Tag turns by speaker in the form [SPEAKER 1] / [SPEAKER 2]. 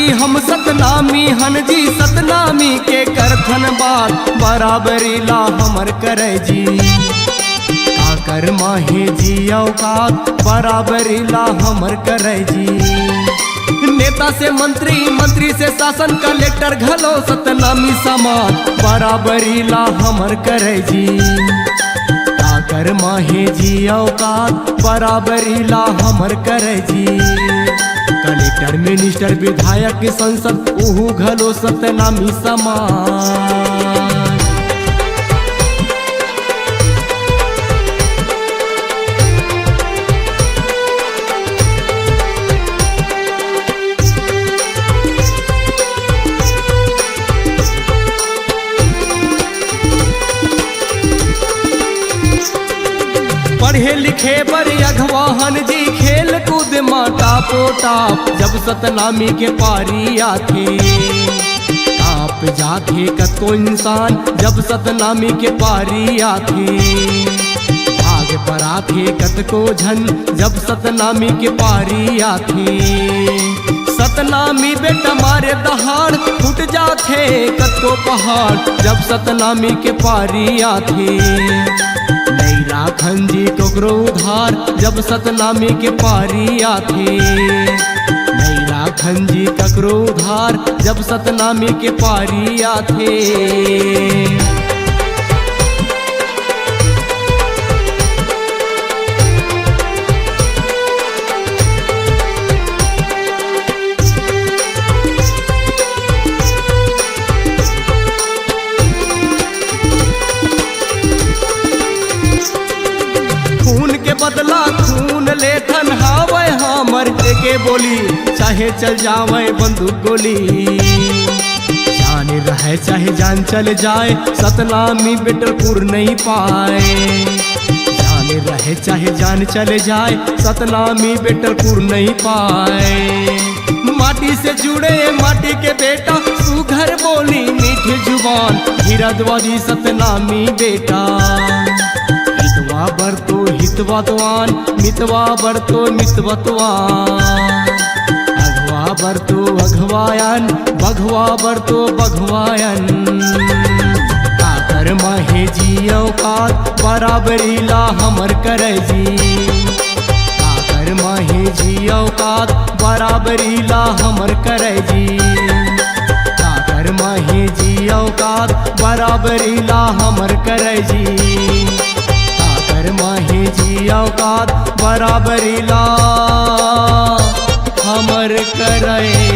[SPEAKER 1] जी हम सतनामी हन जी सतनामी के करथन बात बराबरी ला हमर करे जी काकर माहे जी औकात बराबरी ला हमर करे जी। नेता से मंत्री मंत्री से शासन कलेक्टर घलो सतनामी समाज बराबरी ला हमर करे जी काकर माहे जी औकात बराबरी ला हमर करे जी। कलेक्टर मिनिस्टर विधायक संसद उहु घलो सतनामी समाज। पढ़े लिखे बर अगवाहन जी खेल कूद माटा पोटा जब सतनामी के पारी आथे काप जाथे कतो इंसान जब सतनामी के पारी आथे आगे पर आथे कतको झन जब सतनामी के पारी आथे। सतनामी बेटा मारे दहाड़ फूट जाथे कतो पहाड़ जब सतनामी के पारी आथे नहीं राखन जी कोकरो उधार जब सतनामी के पारी आथे नहीं राखन जी ककरो उधार जब सतनामी के पारी आथे। बदला खून लेथन हावे हमर के बोली चाहे चल जावे बंदूक गोली जान रहे चाहे जान चल जाए सतनामी बेटरपुर नहीं पाए जान रहे चाहे जान चले जाए सतनामी बेटरपुर नहीं पाए। माटी से जुड़े माटी के बेटा सुघर बोली मीठी जुबान हीराद्वारी सतनामी बेटा हितवा बरतो हितवतवान मितवा बरतो मितवतवान अघवा बरतो अघवायन बघवा बरतो बघवायन। काकर माहे जी औकात बराबरी ला हमर करे जी काकर माहे जी औकात बराबरी ला हमर करे जी काकर माहे जी औकात बराबरी ला हमर करे जी माहे जी औकात बराबरी ला हमर करे।